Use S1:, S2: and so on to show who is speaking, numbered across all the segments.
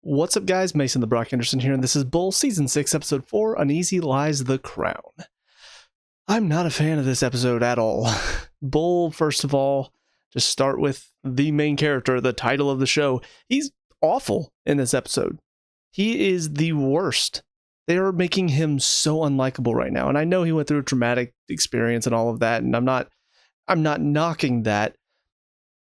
S1: What's up, guys? Mason the Brock Henderson here, and this is Bull Season 6, Episode 4, Uneasy Lies the Crown. I'm not a fan of this episode at all. Bull, first of all, just start with the main character, the title of the show. He's awful in this episode. He is the worst. They are making him so unlikable right now, and I know he went through a traumatic experience and all of that, and I'm not knocking that.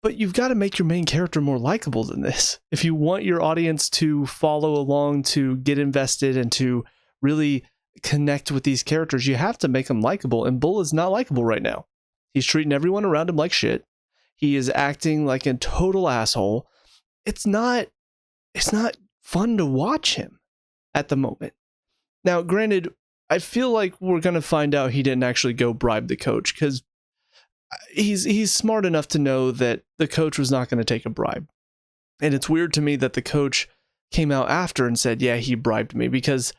S1: But you've got to make your main character more likable than this. If you want your audience to follow along, to get invested, and to really connect with these characters, you have to make them likable. And Bull is not likable right now. He's treating everyone around him like shit. He is acting like a total asshole. It's not fun to watch him at the moment. Now, granted, I feel like we're going to find out he didn't actually go bribe the coach, because he's smart enough to know that the coach was not going to take a bribe. And it's weird to me that the coach came out after and said, yeah, he bribed me, because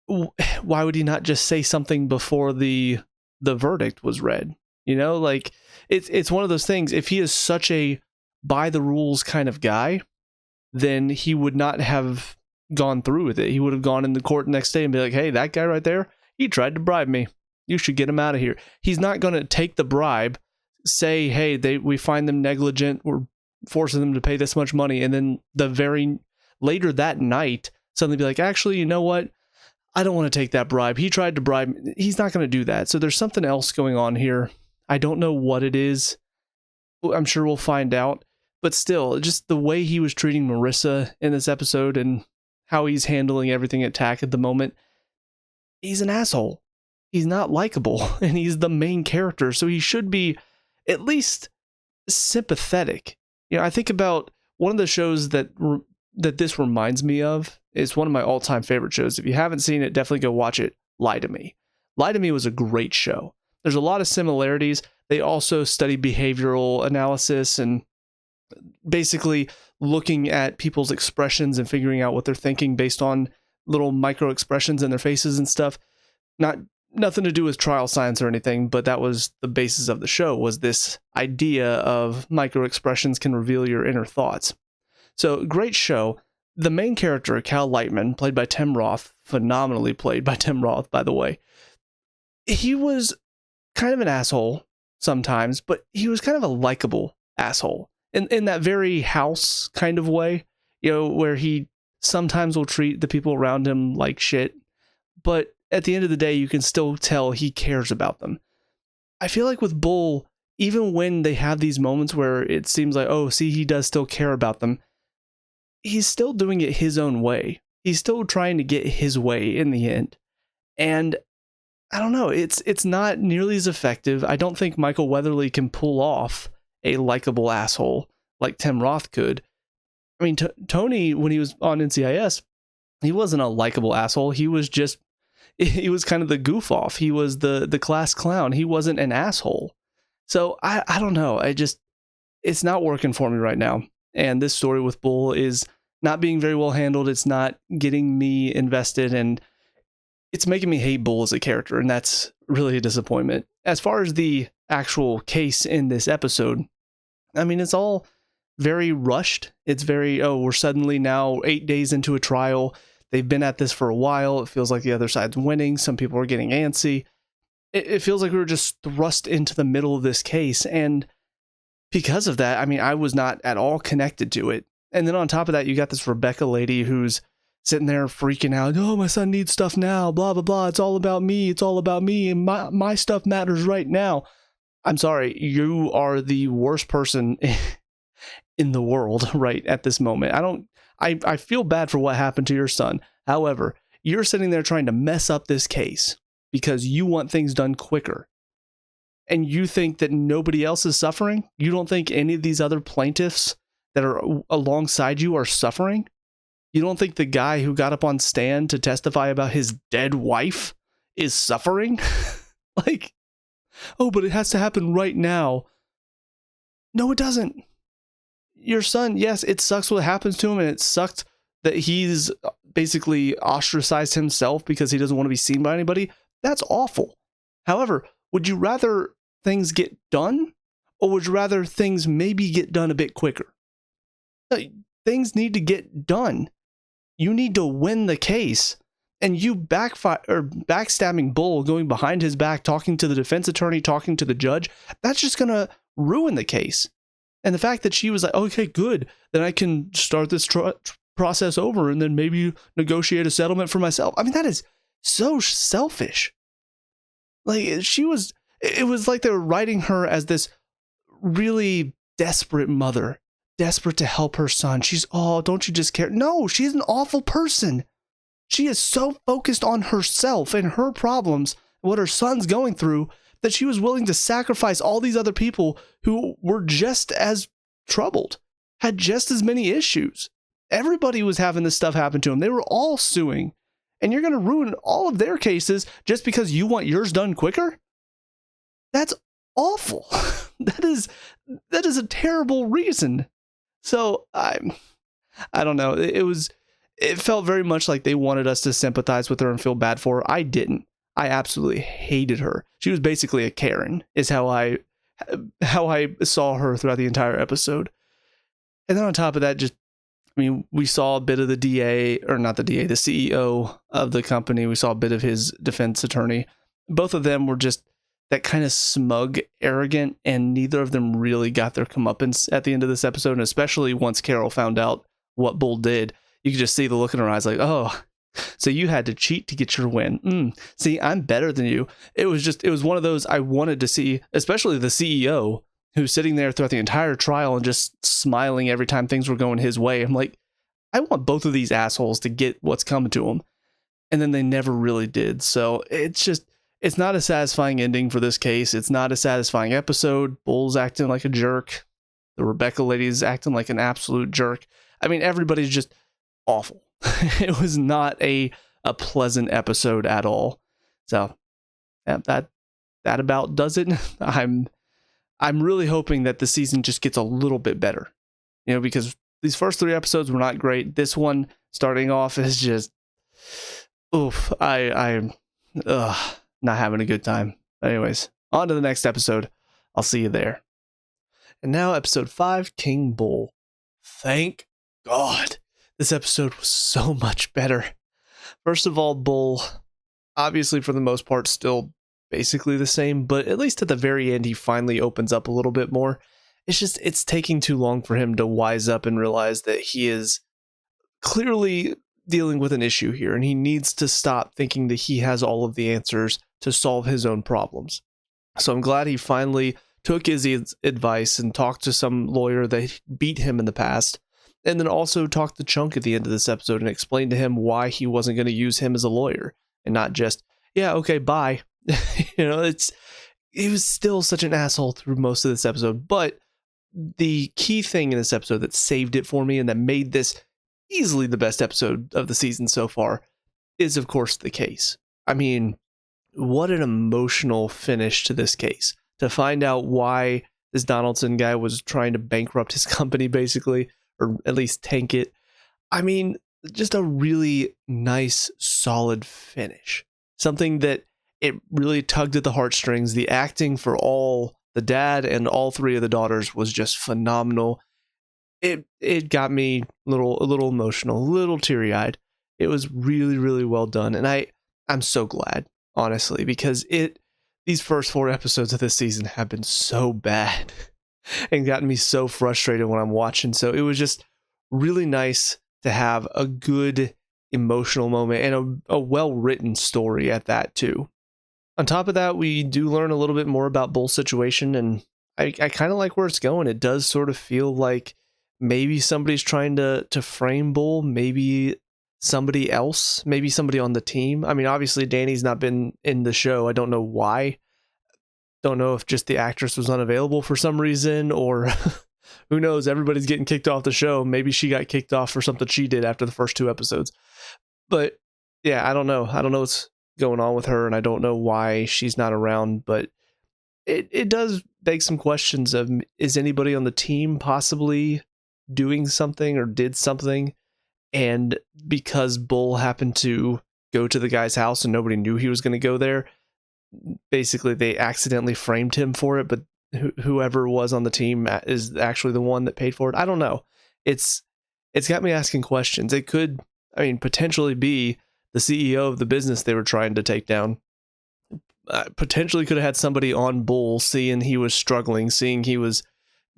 S1: why would he not just say something before the verdict was read? You know, like it's one of those things. If he is such a by the rules kind of guy, then he would not have gone through with it. He would have gone in the court next day and be like, hey, that guy right there, he tried to bribe me. You should get him out of here. He's not going to take the bribe, say, hey, we find them negligent, we're forcing them to pay this much money, and then later that night, suddenly be like, actually, you know what? I don't want to take that bribe. He tried to bribe me. He's not going to do that. So there's something else going on here. I don't know what it is. I'm sure we'll find out. But still, just the way he was treating Marissa in this episode and how he's handling everything at TAC at the moment, he's an asshole. He's not likable, and he's the main character, so he should be at least sympathetic. You know, I think about one of the shows that this reminds me of. It's one of my all-time favorite shows. If you haven't seen it, definitely go watch it. Lie to Me. Lie to Me was a great show. There's a lot of similarities. They also study behavioral analysis and basically looking at people's expressions and figuring out what they're thinking based on little micro expressions in their faces and stuff. Nothing to do with trial science or anything, but that was the basis of the show, was this idea of micro expressions can reveal your inner thoughts. So, great show. The main character, Cal Lightman, played by Tim Roth, phenomenally played by Tim Roth, by the way. He was kind of an asshole sometimes, but he was kind of a likable asshole in that very House kind of way, you know, where he sometimes will treat the people around him like shit, but at the end of the day, you can still tell he cares about them. I feel like with Bull, even when they have these moments where it seems like, oh, see, he does still care about them, he's still doing it his own way. He's still trying to get his way in the end. And I don't know, it's not nearly as effective. I don't think Michael Weatherly can pull off a likable asshole like Tim Roth could. I mean, Tony, when he was on NCIS, he wasn't a likable asshole. He was kind of the goof off. He was the class clown. He wasn't an asshole. So I don't know. It's not working for me right now. And this story with Bull is not being very well handled. It's not getting me invested, and it's making me hate Bull as a character. And that's really a disappointment. As far as the actual case in this episode, I mean, it's all very rushed. It's very, we're suddenly now 8 days into a trial. They've been at this for a while. It feels like the other side's winning. Some people are getting antsy. It feels like we were just thrust into the middle of this case. And because of that, I mean, I was not at all connected to it. And then on top of that, you got this Rebecca lady who's sitting there freaking out. Oh, my son needs stuff now. Blah, blah, blah. It's all about me. It's all about me. And my stuff matters right now. I'm sorry. You are the worst person in the world right at this moment. I feel bad for what happened to your son. However, you're sitting there trying to mess up this case because you want things done quicker. And you think that nobody else is suffering? You don't think any of these other plaintiffs that are alongside you are suffering? You don't think the guy who got up on stand to testify about his dead wife is suffering? Like, oh, but it has to happen right now. No, it doesn't. Your son, yes, it sucks what happens to him, and it sucked that he's basically ostracized himself because he doesn't want to be seen by anybody. That's awful. However, would you rather things get done, or would you rather things maybe get done a bit quicker? Things need to get done. You need to win the case. And you backstabbing Bull, going behind his back, talking to the defense attorney, talking to the judge, that's just going to ruin the case. And the fact that she was like, okay, good, then I can start this process over and then maybe negotiate a settlement for myself. I mean, that is so selfish. Like, it was like they were writing her as this really desperate mother, desperate to help her son. She's, oh, don't you just care? No, she's an awful person. She is so focused on herself and her problems, what her son's going through, that she was willing to sacrifice all these other people who were just as troubled, had just as many issues. Everybody was having this stuff happen to them. They were all suing. And you're going to ruin all of their cases just because you want yours done quicker? That's awful. That is a terrible reason. So I don't know. It felt very much like they wanted us to sympathize with her and feel bad for her. I didn't. I absolutely hated her. She was basically a Karen, is how I saw her throughout the entire episode. And then on top of that, we saw a bit of the DA, or not the DA, the CEO of the company. We saw a bit of his defense attorney. Both of them were just that kind of smug, arrogant, and neither of them really got their comeuppance at the end of this episode. And especially once Carol found out what Bull did, you could just see the look in her eyes like, oh, so you had to cheat to get your win. See, I'm better than you. It was one of those I wanted to see, especially the CEO who's sitting there throughout the entire trial and just smiling every time things were going his way. I'm like, I want both of these assholes to get what's coming to them. And then they never really did. So it's not a satisfying ending for this case. It's not a satisfying episode. Bull's acting like a jerk. The Rebecca lady's acting like an absolute jerk. I mean, everybody's just awful. It was not a pleasant episode at all. So yeah, that about does it. I'm really hoping that the season just gets a little bit better, because these first 3 episodes were not great. This one starting off is just, oof. I'm not having a good time. Anyways, on to the next episode. I'll see you there. And now episode 5, King Bull. Thank God. This episode was so much better. First of all, Bull, obviously for the most part, still basically the same, but at least at the very end, he finally opens up a little bit more. It's taking too long for him to wise up and realize that he is clearly dealing with an issue here, and he needs to stop thinking that he has all of the answers to solve his own problems. So I'm glad he finally took Izzy's advice and talked to some lawyer that beat him in the past, and then also talked to Chunk at the end of this episode and explained to him why he wasn't going to use him as a lawyer and not just, yeah, okay, bye. He was still such an asshole through most of this episode, but the key thing in this episode that saved it for me and that made this easily the best episode of the season so far is, of course, the case. I mean, what an emotional finish to this case. To find out why this Donaldson guy was trying to bankrupt his company, basically, or at least tank it. I mean, just a really nice, solid finish. Something that it really tugged at the heartstrings. The acting for all the dad and all 3 of the daughters was just phenomenal. It got me a little emotional, a little teary-eyed. It was really, really well done. And I'm so glad, honestly, because these first 4 episodes of this season have been so bad and gotten me so frustrated when I'm watching. So it was just really nice to have a good emotional moment and a well-written story at that too. On top of that, we do learn a little bit more about Bull's situation, and I kind of like where it's going. It does sort of feel like maybe somebody's trying to frame Bull, maybe somebody else, maybe somebody on the team. I mean, obviously Danny's not been in the show. I don't know why. Don't know if just the actress was unavailable for some reason, or who knows, everybody's getting kicked off the show. Maybe she got kicked off for something she did after the first 2 episodes. But yeah, I don't know. I don't know what's going on with her, and I don't know why she's not around, but it does beg some questions of, is anybody on the team possibly doing something or did something, and because Bull happened to go to the guy's house and nobody knew he was going to go there, basically they accidentally framed him for it, but whoever was on the team is actually the one that paid for it. I don't know. It's got me asking questions. It could, potentially be the CEO of the business they were trying to take down. Potentially could have had somebody on Bull seeing he was struggling, seeing he was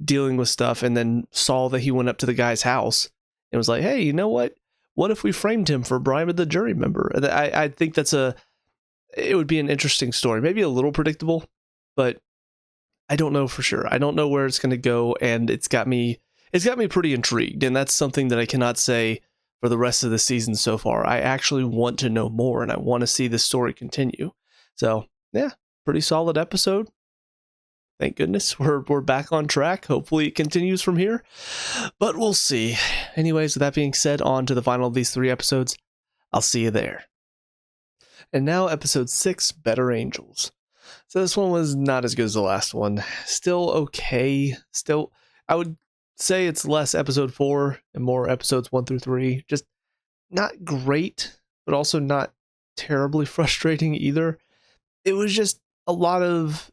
S1: dealing with stuff, and then saw that he went up to the guy's house and was like, hey, you know what? What if we framed him for bribing the jury member? I think it would be an interesting story. Maybe a little predictable, but I don't know for sure. I don't know where it's going to go, and it's got me pretty intrigued, and that's something that I cannot say for the rest of the season so far. I actually want to know more, and I want to see this story continue. So, yeah, pretty solid episode. Thank goodness we're back on track. Hopefully it continues from here, but we'll see. Anyways, with that being said, on to the final of these 3 episodes. I'll see you there. And now episode 6, Better Angels. So this one was not as good as the last one. Still okay. Still, I would say it's less episode 4 and more episodes 1 through 3. Just not great, but also not terribly frustrating either. It was just a lot of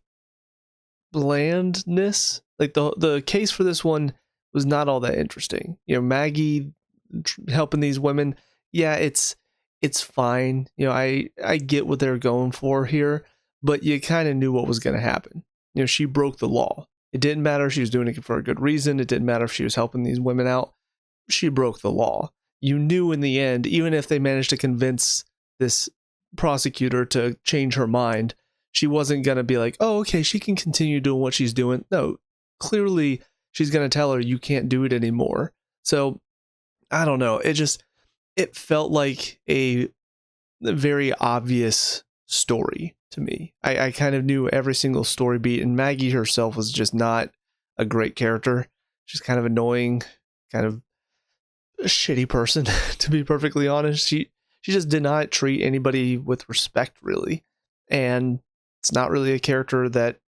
S1: blandness. Like the case for this one was not all that interesting. Maggie helping these women. Yeah, it's fine. I get what they're going for here, but you kind of knew what was going to happen. She broke the law. It didn't matter if she was doing it for a good reason. It didn't matter if she was helping these women out. She broke the law. You knew in the end, even if they managed to convince this prosecutor to change her mind, she wasn't going to be like, oh, okay, she can continue doing what she's doing. No, clearly she's going to tell her you can't do it anymore. So I don't know. It felt like a very obvious story to me. I kind of knew every single story beat, and Maggie herself was just not a great character. She's kind of annoying, kind of a shitty person, to be perfectly honest. She just did not treat anybody with respect, really. And it's not really a character that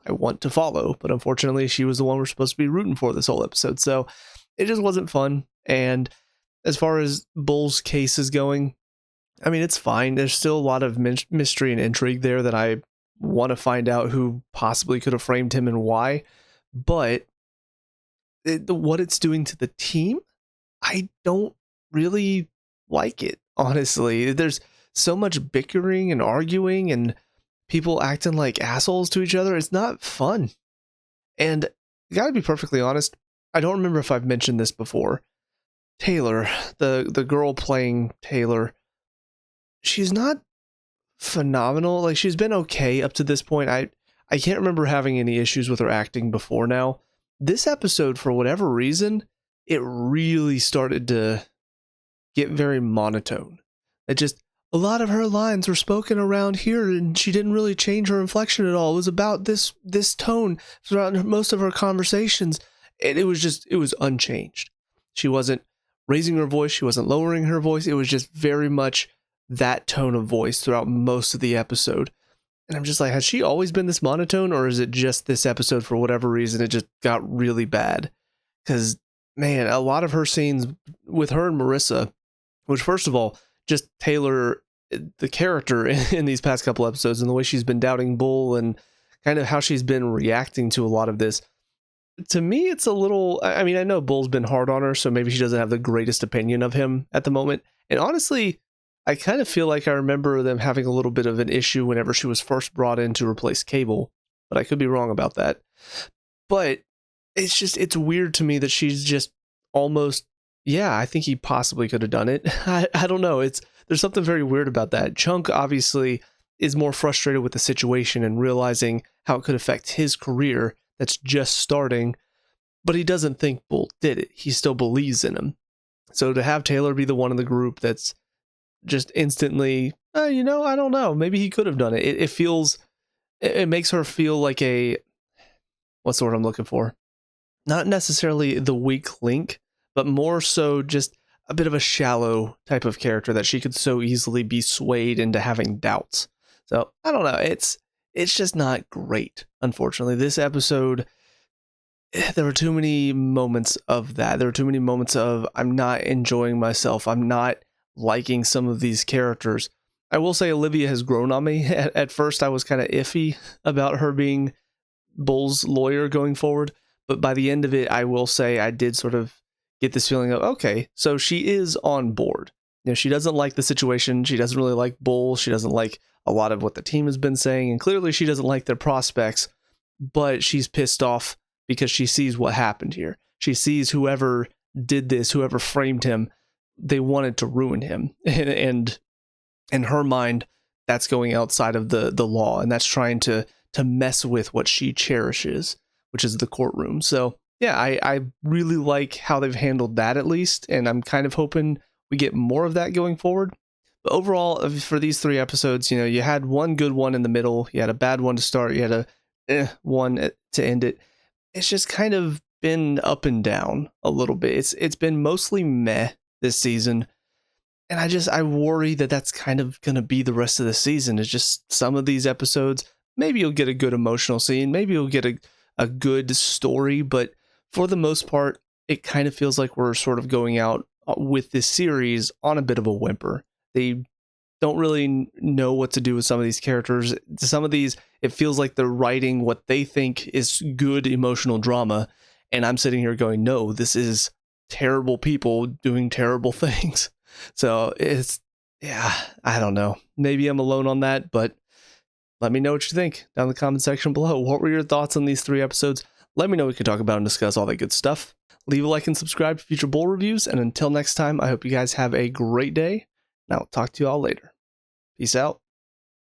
S1: I want to follow, but unfortunately she was the one we're supposed to be rooting for this whole episode. So it just wasn't fun. And as far as Bull's case is going, it's fine. There's still a lot of mystery and intrigue there that I want to find out who possibly could have framed him and why. But what it's doing to the team, I don't really like it, honestly. There's so much bickering and arguing and people acting like assholes to each other. It's not fun. And I gotta be perfectly honest, I don't remember if I've mentioned this before. Taylor, the girl playing Taylor, she's not phenomenal. Like, she's been okay up to this point. I can't remember having any issues with her acting before now. This episode, for whatever reason, it really started to get very monotone. A lot of her lines were spoken around here, and she didn't really change her inflection at all. It was about this tone throughout most of her conversations, and it was unchanged. She wasn't raising her voice, she wasn't lowering her voice. It was just very much that tone of voice throughout most of the episode. And I'm just like, has she always been this monotone, or is it just this episode for whatever reason it just got really bad? Because, man, a lot of her scenes with her and Marissa, which, first of all, just Taylor, the character in these past couple episodes, and the way she's been doubting Bull and kind of how she's been reacting to a lot of this, to me, it's a little, I know Bull's been hard on her, so maybe she doesn't have the greatest opinion of him at the moment. And honestly, I kind of feel like I remember them having a little bit of an issue whenever she was first brought in to replace Cable, but I could be wrong about that. But it's weird to me that she's just almost, yeah, I think he possibly could have done it. I don't know. There's something very weird about that. Chunk obviously is more frustrated with the situation and realizing how it could affect his career that's just starting, but he doesn't think Bull did it. He still believes in him. So to have Taylor be the one in the group that's just instantly, I don't know, maybe he could have done it. It makes her feel like what's the word I'm looking for? Not necessarily the weak link, but more so just a bit of a shallow type of character that she could so easily be swayed into having doubts. So I don't know. It's just not great. Unfortunately, this episode, there were too many moments of that. There were too many moments of, I'm not enjoying myself. I'm not liking some of these characters. I will say Olivia has grown on me. At first, I was kind of iffy about her being Bull's lawyer going forward. But by the end of it, I will say I did sort of get this feeling of, okay, so she is on board. She doesn't like the situation. She doesn't really like Bull. She doesn't like a lot of what the team has been saying. And clearly she doesn't like their prospects, but she's pissed off because she sees what happened here. She sees whoever did this, whoever framed him, they wanted to ruin him. And in her mind, that's going outside of the law, and that's trying to mess with what she cherishes, which is the courtroom. So yeah, I really like how they've handled that, at least, and I'm kind of hoping we get more of that going forward. But overall, for these 3 episodes, you had one good one in the middle, you had a bad one to start, you had a one to end it. It's just kind of been up and down a little bit. It's been mostly meh this season, and I worry that that's kind of going to be the rest of the season. It's just some of these episodes, maybe you'll get a good emotional scene, maybe you'll get a good story, but for the most part, it kind of feels like we're sort of going out with this series on a bit of a whimper. They don't really know what to do with some of these characters. Some of these, it feels like they're writing what they think is good emotional drama, and I'm sitting here going, no, this is terrible people doing terrible things. So I don't know. Maybe I'm alone on that, but let me know what you think down in the comment section below. What were your thoughts on these 3 episodes? Let me know. We can talk about and discuss all that good stuff. Leave a like and subscribe for future Bull reviews. And until next time, I hope you guys have a great day. And I'll talk to you all later. Peace out.